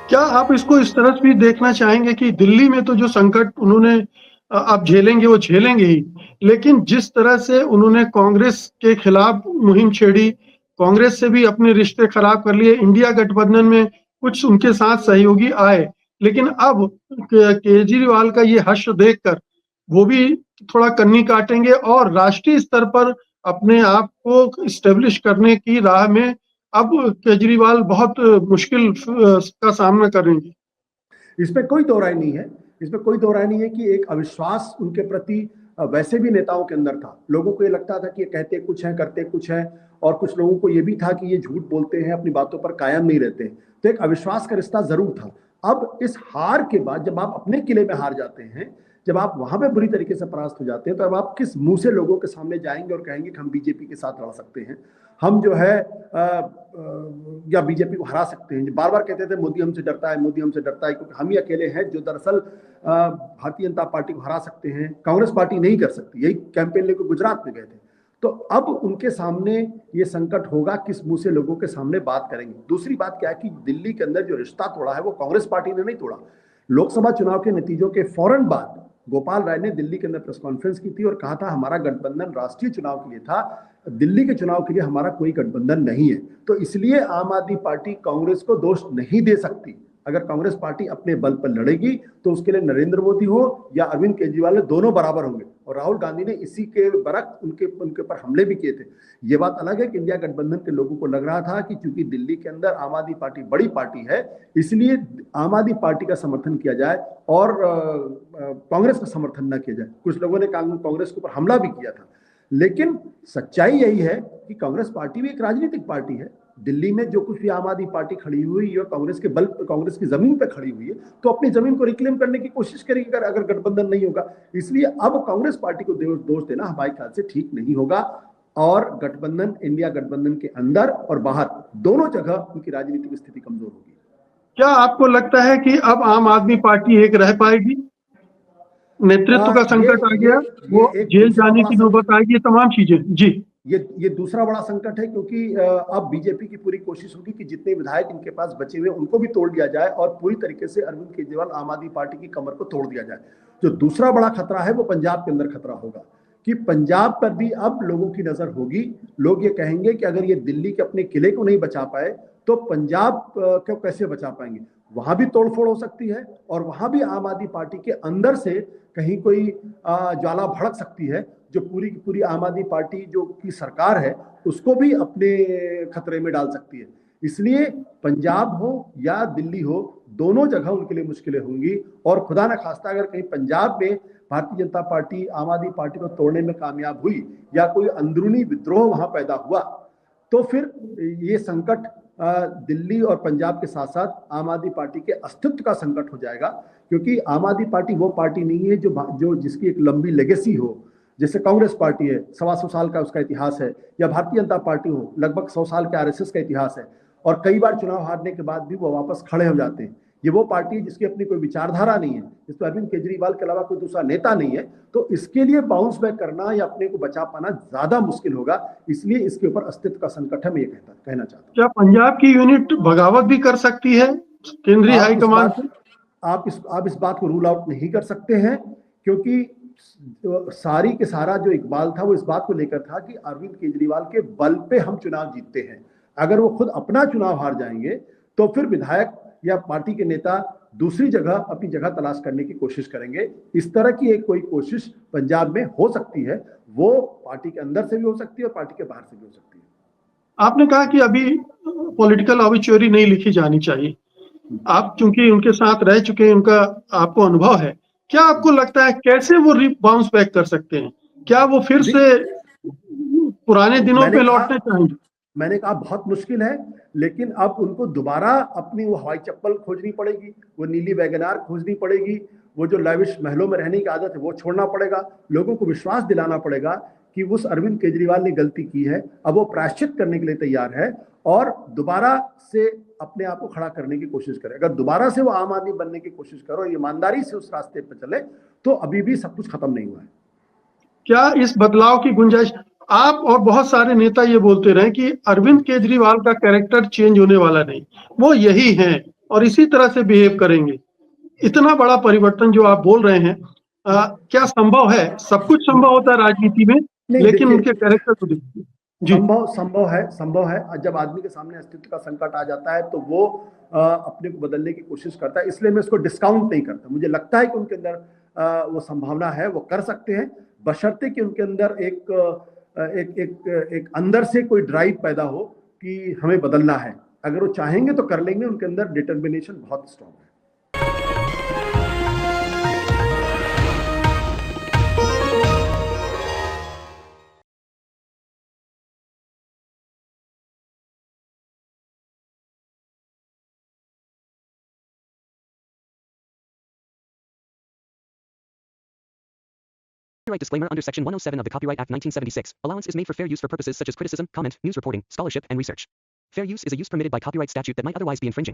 क्या आप इसको इस तरह से भी देखना चाहेंगे कि दिल्ली में तो जो संकट उन्होंने अब झेलेंगे वो झेलेंगे ही, लेकिन जिस तरह से उन्होंने कांग्रेस के खिलाफ मुहिम छेड़ी, कांग्रेस से भी अपने रिश्ते खराब कर लिए, इंडिया गठबंधन में कुछ उनके साथ सहयोगी आए, लेकिन अब केजरीवाल का ये हश्र देखकर वो भी थोड़ा कन्नी काटेंगे और राष्ट्रीय स्तर पर अपने आप को स्टेब्लिश करने की राह में अब केजरीवाल बहुत मुश्किल का सामना करेंगे। इसमें कोई दो राय नहीं है। इसमें कोई दो राय नहीं है कि एक अविश्वास उनके प्रति वैसे भी नेताओं के अंदर था। लोगों को ये लगता था कि ये कहते कुछ है करते कुछ है, और कुछ लोगों को ये भी था कि ये झूठ बोलते हैं, अपनी बातों पर कायम नहीं रहते। तो एक अविश्वास का रिश्ता जरूर था। अब इस हार के बाद जब आप अपने किले में हार जाते हैं, जब आप वहां पे बुरी तरीके से परास्त हो जाते हैं, तो अब आप किस मुंह से लोगों के सामने जाएंगे और कहेंगे कि हम बीजेपी के साथ लड़ सकते हैं, हम जो है या बीजेपी को हरा सकते हैं। बार बार कहते थे मोदी हमसे डरता है, मोदी हमसे डरता है, क्योंकि हम ही अकेले हैं जो दरअसल भारतीय जनता पार्टी को हरा सकते हैं, कांग्रेस पार्टी नहीं कर सकती। यही कैंपेन लेकर गुजरात में गए थे। तो अब उनके सामने ये संकट होगा, किस मुंह से लोगों के सामने बात करेंगे। दूसरी बात क्या है कि दिल्ली के अंदर जो रिश्ता तोड़ा है वो कांग्रेस पार्टी ने नहीं तोड़ा। लोकसभा चुनाव के नतीजों के फौरन बाद गोपाल राय ने दिल्ली के अंदर प्रेस कॉन्फ्रेंस की थी और कहा था हमारा गठबंधन राष्ट्रीय चुनाव के लिए था, दिल्ली के चुनाव के लिए हमारा कोई गठबंधन नहीं है। तो इसलिए आम आदमी पार्टी कांग्रेस को दोष नहीं दे सकती। अगर कांग्रेस पार्टी अपने बल पर लड़ेगी तो उसके लिए नरेंद्र मोदी हो या अरविंद केजरीवाल दोनों बराबर होंगे। और राहुल गांधी ने इसी के बरक उनके ऊपर हमले भी किए थे। ये बात अलग है कि इंडिया गठबंधन के लोगों को लग रहा था कि चूंकि दिल्ली के अंदर आम आदमी पार्टी बड़ी पार्टी है, इसलिए आम आदमी पार्टी का समर्थन किया जाए और कांग्रेस का समर्थन न किया जाए। कुछ लोगों ने कांग्रेस के ऊपर हमला भी किया था। लेकिन सच्चाई यही है कि कांग्रेस पार्टी भी एक राजनीतिक पार्टी है। दिल्ली में जो कुछ भी आम आदमी पार्टी खड़ी हुई है कांग्रेस के बल, कांग्रेस की जमीन पर खड़ी हुई है, तो अपनी जमीन को रिक्लेम करने की कोशिश करेगी अगर गठबंधन नहीं होगा। इसलिए अब कांग्रेस पार्टी को दोष देना हमारे ख्याल से ठीक नहीं होगा। और गठबंधन, इंडिया गठबंधन के अंदर और बाहर दोनों जगह उनकी राजनीतिक स्थिति कमजोर होगी। क्या आपको लगता है कि अब आम आदमी पार्टी एक रह पाएगी? नेतृत्व का संकट आ गया, वो जेल जाने की नौबत आएगी, तमाम चीजें। जी, ये दूसरा बड़ा संकट है, क्योंकि अब बीजेपी की पूरी कोशिश होगी कि जितने विधायक इनके पास बचे हुए उनको भी तोड़ दिया जाए और पूरी तरीके से अरविंद केजरीवाल आम आदमी पार्टी की कमर को तोड़ दिया जाए। जो दूसरा बड़ा खतरा है वो पंजाब के अंदर खतरा होगा कि पंजाब पर भी अब लोगों की नजर होगी। लोग ये कहेंगे कि अगर ये दिल्ली के अपने किले को नहीं बचा पाए तो पंजाब को कैसे बचा पाएंगे। वहां भी तोड़फोड़ हो सकती है और वहां भी आम आदमी पार्टी के अंदर से कहीं कोई ज्वाला भड़क सकती है, जो पूरी की पूरी आम आदमी पार्टी जो की सरकार है उसको भी अपने खतरे में डाल सकती है। इसलिए पंजाब हो या दिल्ली हो, दोनों जगह उनके लिए मुश्किलें होंगी। और खुदा न खास्ता अगर कहीं पंजाब में भारतीय जनता पार्टी आम आदमी पार्टी को तोड़ने में कामयाब हुई या कोई अंदरूनी विद्रोह वहां पैदा हुआ, तो फिर ये संकट दिल्ली और पंजाब के साथ साथ आम आदमी पार्टी के अस्तित्व का संकट हो जाएगा। क्योंकि आम आदमी पार्टी वो पार्टी नहीं है जो जिसकी एक लंबी लेगेसी हो। जैसे कांग्रेस पार्टी है, 125 साल का उसका इतिहास है, या भारतीय जनता पार्टी हो, लगभग 100 साल के आरएसएस का इतिहास है, और कई बार चुनाव हारने के बाद भी वो वापस खड़े हो जाते हैं। ये वो पार्टी है जिसकी अपनी कोई विचारधारा नहीं है, जिसमें अरविंद केजरीवाल के अलावा कोई दूसरा नेता नहीं है। तो इसके लिए बाउंस बैक करना या अपने को बचा पाना ज्यादा मुश्किल होगा। इसलिए इसके ऊपर अस्तित्व का संकट है, मैं ये कहना चाहता हूँ। क्या पंजाब की यूनिट बगावत भी कर सकती है केंद्रीय हाईकमान से? आप इस बात को रूल आउट नहीं कर सकते हैं, क्योंकि सारी के सारा जो इकबाल था वो इस बात को लेकर था कि अरविंद केजरीवाल के बल पे हम चुनाव जीतते हैं। अगर वो खुद अपना चुनाव हार जाएंगे तो फिर विधायक या पार्टी के नेता दूसरी जगह अपनी जगह तलाश करने की कोशिश करेंगे। इस तरह की एक कोई कोशिश पंजाब में हो सकती है, वो पार्टी के अंदर से भी हो सकती है और पार्टी के बाहर से भी हो सकती है। आपने कहा कि अभी पॉलिटिकल ऑबिचुअरी नहीं लिखी जानी चाहिए। आप चूंकि उनके साथ रह चुके हैं, उनका आपको अनुभव है, क्या आपको लगता है कैसे वो बाउंस बैक कर सकते हैं? क्या वो फिर से पुराने दिनों पे लौटना चाहेंगे? मैंने कहा बहुत मुश्किल है, लेकिन अब उनको दोबारा अपनी वो हवाई चप्पल खोजनी पड़ेगी, वो नीली वैगनार खोजनी पड़ेगी, वो जो लाविश महलों में रहने की आदत है वो छोड़ना पड़ेगा। लोगों को विश्वास दिलाना पड़ेगा कि उस अरविंद केजरीवाल ने गलती की है, अब वो प्रायश्चित करने के लिए तैयार है और दोबारा से अपने आप को खड़ा करने की कोशिश करे। अगर दोबारा से वो आम आदमी बनने की कोशिश करो, ईमानदारी से उस रास्ते पर चले, तो अभी भी सब कुछ खत्म नहीं हुआ है। क्या इस बदलाव की गुंजाइश? आप और बहुत सारे नेता ये बोलते रहे कि अरविंद केजरीवाल का कैरेक्टर चेंज होने वाला नहीं, वो यही हैं, और इसी तरह से बिहेव करेंगे। इतना बड़ा परिवर्तन जो आप बोल रहे हैं, क्या संभव है? सब कुछ संभव होता है राजनीति में, नहीं, लेकिन देखिए, उनके कैरेक्टर को देखिए। जी। संभव है। जब आदमी के सामने अस्तित्व का संकट आ जाता है तो वो अपने को बदलने की कोशिश करता है, इसलिए मैं इसको डिस्काउंट नहीं करता। मुझे लगता है कि उनके अंदर वो संभावना है, वो कर सकते हैं, बशर्ते कि उनके अंदर एक अंदर से कोई ड्राइव पैदा हो कि हमें बदलना है। अगर वो चाहेंगे तो कर लेंगे, उनके अंदर डिटर्मिनेशन बहुत स्ट्रांग है। Copyright disclaimer under Section 107 of the Copyright Act 1976. Allowance is made for fair use for purposes such as criticism, comment, news reporting, scholarship, and research. Fair use is a use permitted by copyright statute that might otherwise be infringing.